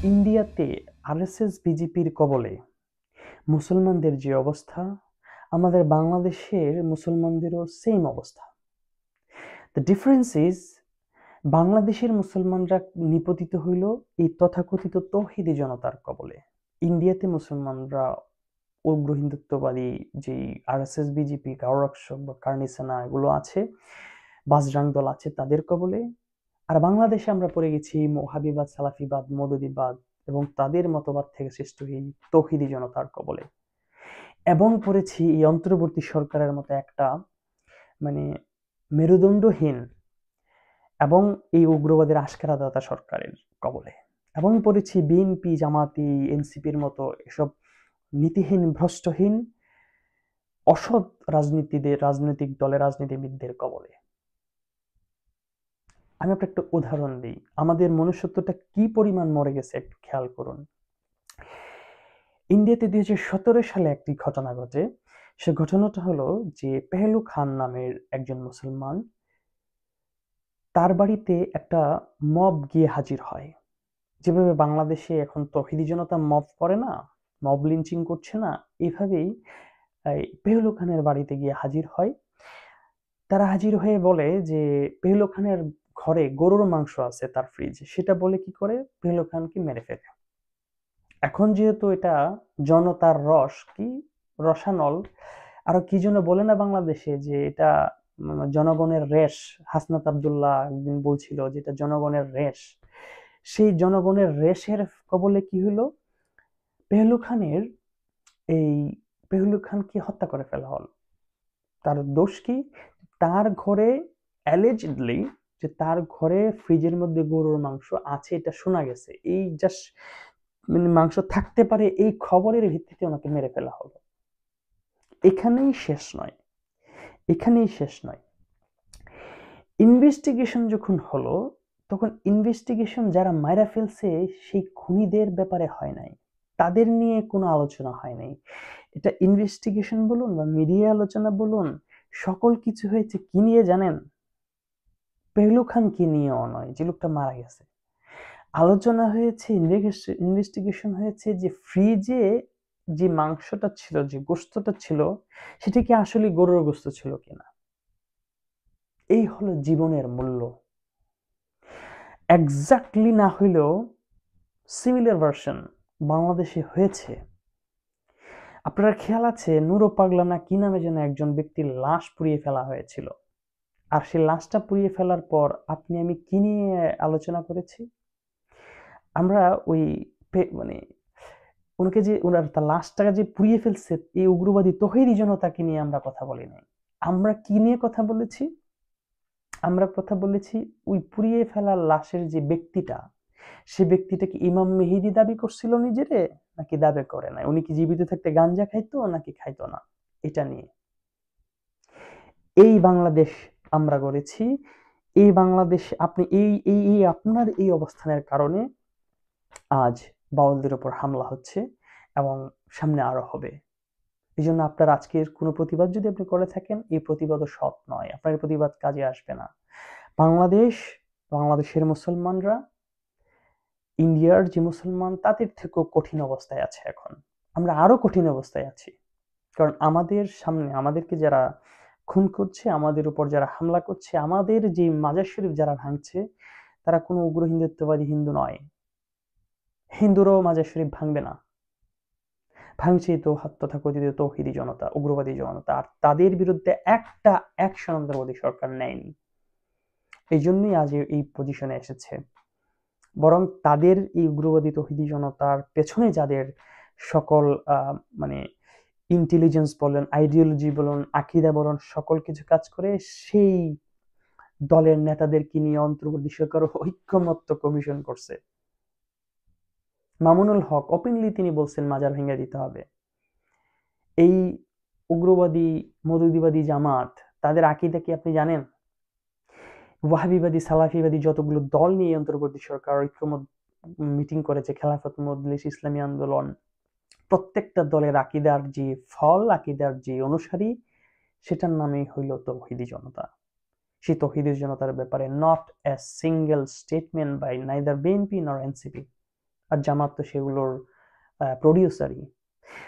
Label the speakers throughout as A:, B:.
A: ইন্ডিয়াতে আরএসএস বিজেপির কবলে মুসলমানদের যে অবস্থা, আমাদের বাংলাদেশের মুসলমানদেরও সেম অবস্থা। দ্য ডিফারেন্স ইজ, বাংলাদেশের মুসলমানরা নিপতিত হইল এই তথাকথিত তৌহিদি জনতার কবলে। ইন্ডিয়াতে মুসলমানরা উগ্র হিন্দুত্ববাদী যে আরএসএস বিজেপি কাউরক্ষক বা কার্নিসেনা এগুলো আছে, বাজরাং দল আছে, তাদের কবলে। আর বাংলাদেশে আমরা পড়ে গেছি ওহাবিবাদ, সালাফিবাদ, মৌদুদিবাদ এবং তাদের মতবাদ থেকে সৃষ্ট এই তৌহিদি জনতার কবলে। এবং পড়েছি এই অন্তর্বর্তী সরকারের মতো একটা মানে মেরুদণ্ডহীন এবং এই উগ্রবাদের আশকারাদাতা সরকারের কবলে। এবং পড়েছি বিএনপি, জামাতি, এনসিপির মতো এসব নীতিহীন, ভ্রষ্টহীন, অসৎ রাজনৈতিক দলের রাজনীতিবিদদের কবলে। আমি আপনার একটা উদাহরণ দিই, আমাদের মনুষ্যত্বটা কি পরিমাণ মরে গেছে একটু খেয়াল করুন। ইন্ডিয়াতে 2017 সালে একটি ঘটনা ঘটে। সে ঘটনাটা হলো যে পেহলু খান নামের একজন মুসলমান, তার বাড়িতে একটা মব গিয়ে হাজির হয়। যেভাবে বাংলাদেশে এখন তৌহিদি জনতা মব করে না, মব লিঞ্চিং করছে না, এইভাবেই পেহলু খানের বাড়িতে গিয়ে হাজির হয়। তারা হাজির হয়ে বলে যে পেহলু খানের ঘরে গরুর মাংস আছে তার ফ্রিজে, সেটা বলে কি করে পেহলু খানকে মেরে ফেলে। এখন যেহেতু এটা জনতার রস কি রসানল, আরো কি যেন বলে না বাংলাদেশে, যে এটা জনগণের রেশ। হাসনাত আব্দুল্লাহ একদিন বলছিল যে এটা জনগণের রেশ। সেই জনগণের রেশের কবলে কি হলো, পেহলু খানের এই পেহলু খানকে হত্যা করে ফেলা হলো। তার দোষ কি, তার ঘরে অ্যালিজেডলি যে তার ঘরে ফ্রিজের মধ্যে গরুর মাংস আছে এটা শোনা গেছে, এই জাস্ট মাংস থাকতে পারে এই খবরের ভিত্তিতে ওনাকে মেরে ফেলা হলো। এখানেই শেষ নয়, এখানেই শেষ নয়। ইনভেস্টিগেশন যখন হলো, তখন ইনভেস্টিগেশন যারা মাইরা ফেলছে সেই খুনিদের ব্যাপারে হয় নাই, তাদের নিয়ে কোনো আলোচনা হয় নাই। এটা ইনভেস্টিগেশন বলুন বা মিডিয়া আলোচনা বলুন, সকল কিছু হয়েছে কি নিয়ে জানেন? পেহলু খান কি নিয়েও নয়, যে লোকটা মারা গেছে। আলোচনা হয়েছে, ইনভেস্টিগেশন হয়েছে যে ফ্রিজে যে মাংসটা ছিল, যে গোস্তটা ছিল, সেটা কি আসলে গরুর গোস্ত ছিল কিনা। এই হলো জীবনের মূল্য। এক্স্যাক্টলি না হইলেও সিমিলার ভার্সন বাংলাদেশে হয়েছে। আপনার খেয়াল আছে নুরো পাগলা না কি নামে যেন একজন ব্যক্তির লাশ পুড়িয়ে ফেলা হয়েছিল, আর সেই লাশটা পুড়িয়ে ফেলার পর আপনি আমি কি নিয়ে আলোচনা করেছি? আমরা ওই মানে ওনাকে যে ওনার তার লাশটাকে যে পুড়িয়ে ফেলছে এই উগ্রবাদী তৌহিদি জনতাকে নিয়ে আমরা কথা বলি নাই। আমরা কি নিয়ে কথা বলেছি? আমরা কথা বলেছি ওই পুড়িয়ে ফেলা লাশের যে ব্যক্তিটা, সে ব্যক্তিটা কি ইমাম মেহেদী দাবি করছিল নিজেরে, নাকি দাবি করে নাই? উনি কি জীবিত থাকতে গাঞ্জা খাইতো নাকি খাইতো না, এটা নিয়ে। এই বাংলাদেশ আমরা গড়েছি। এই বাংলাদেশ আপনি এই আপনার এই অবস্থানের কারণে আজ বাউলদের উপর হামলা হচ্ছে এবং সামনে আরো হবে। এই জন্য আপনার আজকের কোনো প্রতিবাদ যদি আপনি করে থাকেন, এই প্রতিবাদও সৎ নয়, আপনার এই প্রতিবাদ কাজে আসবে না। বাংলাদেশের মুসলমানরা ইন্ডিয়ার যে মুসলমান তাদের থেকেও কঠিন অবস্থায় আছে এখন। আমরা আরো কঠিন অবস্থায় আছি, কারণ আমাদের সামনে আমাদেরকে যারা খুন করছে, আমাদের উপর যারা হামলা করছে, আমাদের যে মাজার শরীফ যারা ভাঙছে, তারা কোনো উগ্র হিন্দুত্ববাদী হিন্দু নয়। হিন্দুরাও মাজার শরীফ ভাঙবে না, ভাঙছে তো তথাকথিত তৌহিদি জনতা, উগ্রবাদী জনতা, আর তাদের বিরুদ্ধে একটা অ্যাকশন অন্তর্বর্তী সরকার নেয়নি। এই জন্যই আজ এই পজিশনে এসেছে। বরং তাদের এই উগ্রবাদী তৌহিদি জনতার পেছনে যাদের সকল মানে ইন্টেলিজেন্স বলেন, আইডিওলজি বলুন, আকীদা বলুন, সকল কিছু কাজ করে, সেই দলের নেতাদেরকে নিয়ে অন্তর্বর্তী সরকার ঐক্যমত্য কমিশন করছে। মামুনুল হক ওপেনলি তিনি বলছেন মাজার ভেঙে দিতে হবে। এই উগ্রবাদী মৌদুদিবাদী জামাত, তাদের আকীদা কি আপনি জানেন? ওয়াহাবিবাদী সালাফিবাদী যতগুলো দল নিয়ে অন্তর্বর্তী সরকার ঐক্যমত মিটিং করেছে, খেলাফত মজলিস, ইসলামী আন্দোলন, প্রত্যেকটা দলের আকীদার যে ফল, আকীদার যে অনুসারী, সেটার নামই হইল তৌহিদি জনতা। সেই তৌহিদি জনতার ব্যাপারে not a single statement by neither BNP nor NCP. আর জামাত তো সেগুলোর প্রডিউসারই।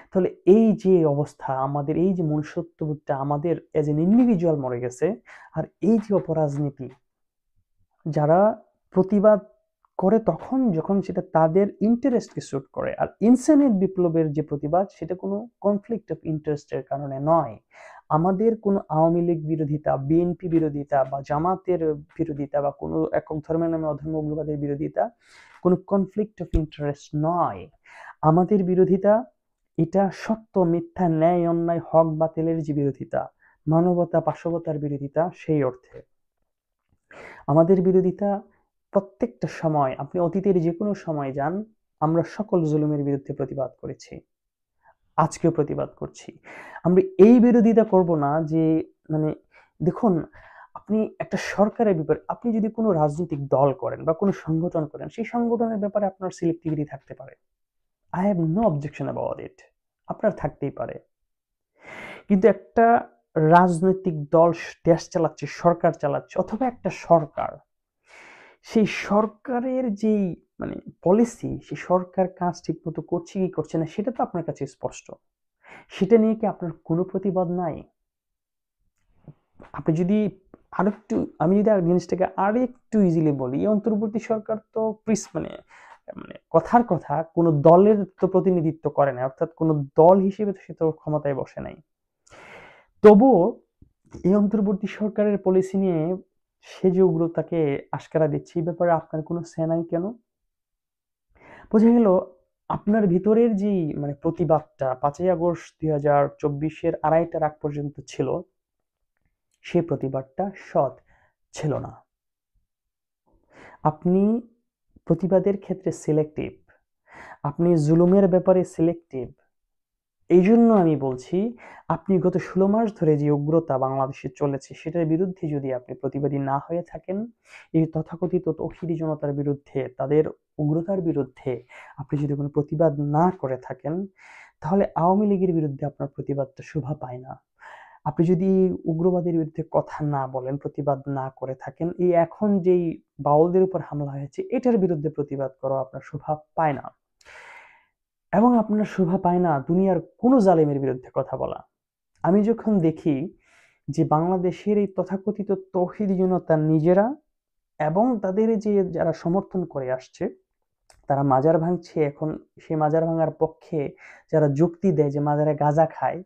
A: তাহলে এই যে অবস্থা, আমাদের এই যে মনুষ্যত্ববোধটা আমাদের এজ এন ইন্ডিভিজুয়াল মরে গেছে, আর এই যে অপরাজনীতি, যারা প্রতিবাদ করে তখন যখন সেটা তাদের ইন্টারেস্টকে স্যুট করে, আর ইনসানিয়ত বিপ্লবের যে প্রতিবাদ সেটা কোনো কনফ্লিক্ট অফ ইন্টারেস্টের কারণে নয়। আমাদের কোনো আওয়ামী লীগ বিরোধিতা, বিএনপি বিরোধিতা বা জামাতের বিরোধিতা বা কোনো একক ধর্মের নামে অধর্ম উগ্রবাদের বিরোধিতা কোনো কনফ্লিক্ট অফ ইন্টারেস্ট নয়। আমাদের বিরোধিতা এটা সত্য মিথ্যা, ন্যায় অন্যায়, হক বাতিলের যে বিরোধিতা, মানবতা পাশবতার বিরোধিতা, সেই অর্থে আমাদের বিরোধিতা প্রত্যেকটা সময়, আপনি অতীতের যে কোনো সময় যান, আমরা সকল জুলুমের বিরুদ্ধে প্রতিবাদ করেছি, আজকেও প্রতিবাদ করছি। আমরা এই বিরোধিতা করব না যে মানে দেখুন, আপনি একটা সরকারের ব্যাপারে, আপনি যদি কোনো রাজনৈতিক দল করেন বা কোনো সংগঠন করেন, সেই সংগঠনের ব্যাপারে আপনার সিলেক্টিভিটি থাকতে পারে। I have no objection about it, আপনার থাকতেই পারে। কিন্তু একটা রাজনৈতিক দল দেশ চালাচ্ছে, সরকার চালাচ্ছে, অথবা একটা সরকার, সেই সরকারের যেই মানে পলিসি, সেই সরকার কাজ ঠিক মতো করছে কি করছে না সেটা তো আপনার কাছে স্পষ্ট। সেটা নিয়ে কি আপনার কোনো প্রতিবাদ নাই? আপনি যদি আরেকটু, আমি যদি জিনিসটাকে আরেকটু ইজিলি বলি, এই অন্তর্বর্তী সরকার তো মানে মানে কথার কথা কোনো দলের তো প্রতিনিধিত্ব করে না, অর্থাৎ কোনো দল হিসেবে সে তো ক্ষমতায় বসে নাই। তবুও এই অন্তর্বর্তী সরকারের পলিসি নিয়ে সে যে উগ্রতাকে আশকারা দিচ্ছে, এই ব্যাপারে আপনার কোনো সে নাই কেন? বোঝা গেল আপনার ভিতরের যে মানে প্রতিবাদটা 5ই আগস্ট 2024-এর 2:30টার আগ পর্যন্ত ছিল, সেই প্রতিবাদটা সৎ ছিল না। আপনি প্রতিবাদের ক্ষেত্রে সিলেক্টিভ, আপনি জুলুমের ব্যাপারে সিলেক্টিভ। এই জন্য আমি বলছি, আপনি গত 16 মাস ধরে যে উগ্রতা বাংলাদেশে চলেছে সেটার বিরুদ্ধে যদি আপনি প্রতিবাদী না হয়ে থাকেন, এই তথাকথিত তৌহিদি জনতার বিরুদ্ধে, তাদের উগ্রতার বিরুদ্ধে আপনি যদি কোনো প্রতিবাদ না করে থাকেন, তাহলে আওয়ামী লীগের বিরুদ্ধে আপনার প্রতিবাদটা শোভা পায় না। আপনি যদি উগ্রবাদের বিরুদ্ধে কথা না বলেন, প্রতিবাদ না করে থাকেন, এই এখন যেই বাউলদের উপর হামলা হয়েছে এটার বিরুদ্ধে প্রতিবাদ করা আপনার শোভা পায় না। এবং আপনার শোভা পায় না দুনিয়ার কোনো জালেমের বিরুদ্ধে কথা বলা। আমি যখন দেখি যে বাংলাদেশের এই তথাকথিত তৌহিদি জনতা নিজেরা এবং তাদের যে যারা সমর্থন করে আসছে, তারা মাজার ভাঙছে, এখন সেই মাজার ভাঙার পক্ষে যারা যুক্তি দেয় যে মাজারে গাঁজা খায়,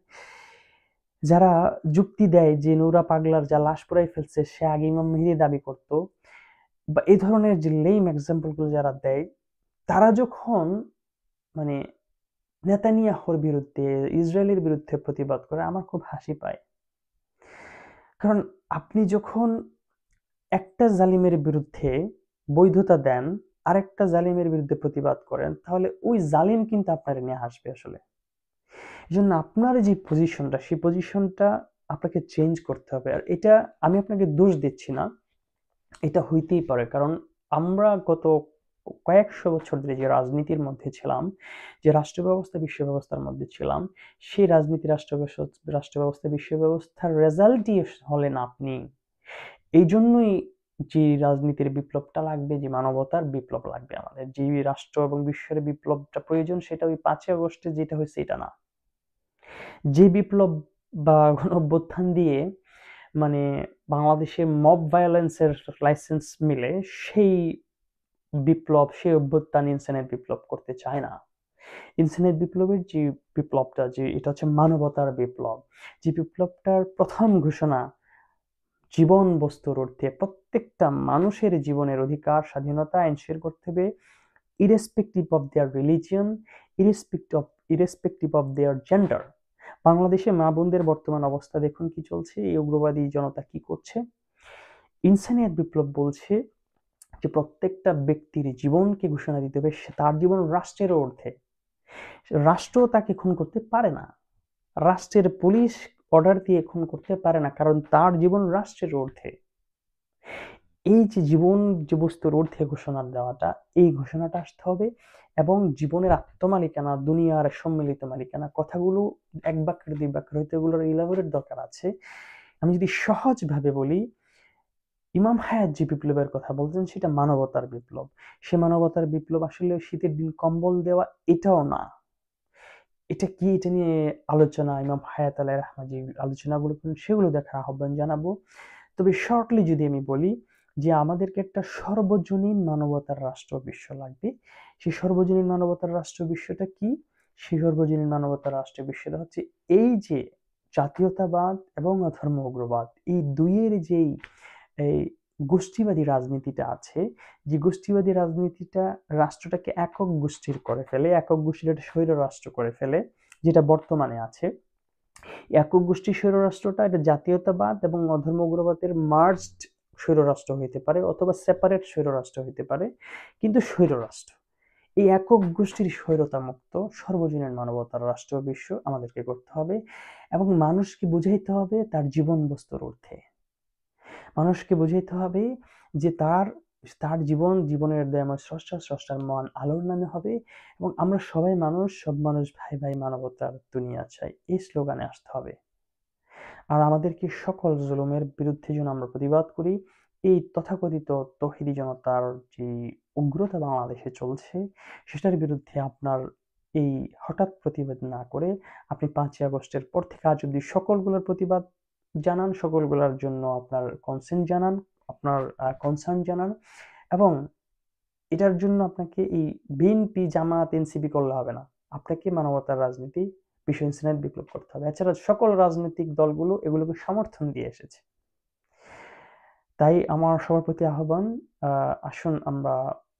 A: যারা যুক্তি দেয় যে নূরা পাগলার যা লাশ পুড়াই ফেলছে সে আগে ইমাম মেহেদী দাবি করত, বা এই ধরনের যে লেম এক্সাম্পলগুলো যারা দেয়, তারা যখন মানে নেতানিয়াহুর বিরুদ্ধে, ইসরায়েলের বিরুদ্ধে প্রতিবাদ করে, আমার খুব হাসি পায়। কারণ আপনি যখন একটা জালিমের বিরুদ্ধে বৈধতা দেন, আরেকটা জালিমের বিরুদ্ধে প্রতিবাদ করেন, তাহলে ওই জালিম কিন্তু আপনার নিয়ে হাসবে আসলে। এই জন্য আপনার যে পজিশনটা, সেই পজিশনটা আপনাকে চেঞ্জ করতে হবে। আর এটা আমি আপনাকে দোষ দিচ্ছি না, এটা হইতেই পারে, কারণ আমরা গত কয়েকশো বছর ধরে যে রাজনীতির মধ্যে ছিলাম, যে রাষ্ট্র ব্যবস্থা বিশ্ব ব্যবস্থার মধ্যে ছিলাম, সেই রাজনীতি রাষ্ট্র ব্যবস্থা বিশ্ব ব্যবস্থার রেজাল্টই হলেন আপনি। এই জন্যই যে রাজনীতির বিপ্লবটা লাগবে, যে মানবতার বিপ্লব লাগবে, আমাদের যে রাষ্ট্র এবং বিশ্বের বিপ্লবটা প্রয়োজন, সেটা ওই 5ই আগস্টে যেটা হয়েছে এটা না। যে বিপ্লব বা গণঅভ্যুত্থান দিয়ে মানে বাংলাদেশে মব ভায়োলেন্সের লাইসেন্স মিলে, সেই বিপ্লব, সেই অভ্যুত্থান ইনসানের বিপ্লব করতে চায় না। ইনসানের বিপ্লবের যে বিপ্লবটা, যে এটা হচ্ছে মানবতার বিপ্লব, যে বিপ্লবটার প্রথম ঘোষণা জীবন বস্তুর অর্থে প্রত্যেকটা মানুষের জীবনের অধিকার স্বাধীনতা এনশিওর করতে হবে, irrespective of their religion, irrespective of their gender. বাংলাদেশে মা বোনদের বর্তমান অবস্থা দেখুন কি চলছে, এই উগ্রবাদী জনতা কি করছে। ইনসানিয়ত বিপ্লব বলছে যে প্রত্যেকটা ব্যক্তির জীবনকে ঘোষণা দিতে হবে, তার জীবন রাষ্ট্রের ঊর্ধ্বে। রাষ্ট্র তাকে খুন করতে পারে না, রাষ্ট্রের পুলিশ অর্ডার দিয়ে খুন করতে পারে না, কারণ তার জীবন রাষ্ট্রের ঊর্ধ্বে। এই যে জীবন যে বস্তুর ঊর্ধ্বে ঘোষণা দেওয়াটা, এই ঘোষণাটা আসতে হবে। এবং জীবনের আত্মমালিকানা, দুনিয়ার সম্মিলিত মালিকানা, কথাগুলো এক বাক্যের দুই বাক্যের হইতে এগুলোর ইলাবোরেট দরকার আছে। আমি যদি সহজভাবে বলি, ইমাম হায়াত যে বিপ্লবের কথা বলছেন সেটা মানবতার বিপ্লব। সে মানবতার বিপ্লব আসলে শীতের দিন কম্বল দেওয়া এটাও না। এটা কি, এটা নিয়ে আলোচনা ইমাম হায়াত আলাইহির রহমত যে আলোচনাগুলো করেন সেগুলো দেখার আহ্বান জানাবো। তবে শর্টলি যদি আমি বলি যে আমাদেরকে একটা সর্বজনীন মানবতার রাষ্ট্র বিশ্ব লাগবে। সেই সর্বজনীন মানবতার রাষ্ট্র বিশ্বটা কি? সেই সর্বজনীন মানবতার রাষ্ট্র বিশ্বটা হচ্ছে এই যে জাতীয়তাবাদ এবং ধর্ম উগ্রবাদ, এই দুইয়ের যেই এই গোষ্ঠীবাদী রাজনীতিটা আছে, যে গোষ্ঠীবাদী রাজনীতিটা রাষ্ট্রটাকে একক গোষ্ঠীর করে ফেলে, একক গোষ্ঠীর একটা স্বৈর রাষ্ট্র করে ফেলে, যেটা বর্তমানে আছে। একক গোষ্ঠী স্বৈররাষ্ট্রটা এটা জাতীয়তাবাদ এবং অধর্ম উগ্রবাদের মার্জড স্বৈররাষ্ট্র হইতে পারে অথবা সেপারেট স্বৈররাষ্ট্র হইতে পারে, কিন্তু স্বৈররাষ্ট্র। এই একক গোষ্ঠীর স্বৈরতা মুক্ত সর্বজনীন মানবতার রাষ্ট্র বিশ্ব আমাদেরকে করতে হবে এবং মানুষকে বুঝাইতে হবে তার জীবন বস্তুর ঊর্ধ্বে। মানুষকে বুঝাইতে হবে যে তার তার জীবনের দয়াময় স্রষ্টা, স্রষ্টার মহান আলোর নামে হবে এবং আমরা সবাই মানুষ, সব মানুষ ভাই ভাই, মানবতার দুনিয়া চাই, এই স্লোগানে আসতে হবে। আর আমাদেরকে সকল জুলুমের বিরুদ্ধে যেন আমরা প্রতিবাদ করি। এই তথাকথিত তৌহিদি জনতার যে উগ্রতা বাংলাদেশে চলছে সেটার বিরুদ্ধে আপনার এই হঠাৎ প্রতিবাদ না করে আপনি 5ই আগস্টের পর থেকে আজ অব্দি সকলগুলোর প্রতিবাদ জানান, সকলগুলোর জন্য আপনার কনসেন্ট জানান, আপনার কনসার্ন জানান এবং এটার জন্য আপনাকে এই বিএনপি, জামাত, এনসিপি করলে হবে না। আপনাকে মানবতার রাজনীতি, বিশ্ব ইনসানিয়ত বিপ্লব করতে হবে। এছাড়া সকল রাজনৈতিক দলগুলো এগুলোকে সমর্থন দিয়ে এসেছে। তাই আমার সবার প্রতি আহ্বান, আসুন আমরা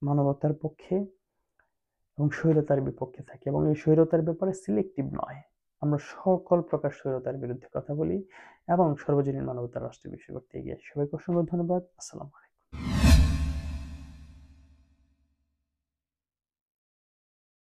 A: মানবতার পক্ষে এবং স্বৈরতার বিপক্ষে থাকি এবং এই স্বৈরতার ব্যাপারে সিলেক্টিভ নয়। আমরা সকল প্রকার স্বৈরতার বিরুদ্ধে কথা বলি এবং সর্বজনীন মানবতার রাষ্ট্র বিশ্ব করতে এগিয়ে আসি। সবাইকে অসংখ্য ধন্যবাদ। আসসালামু আলাইকুম।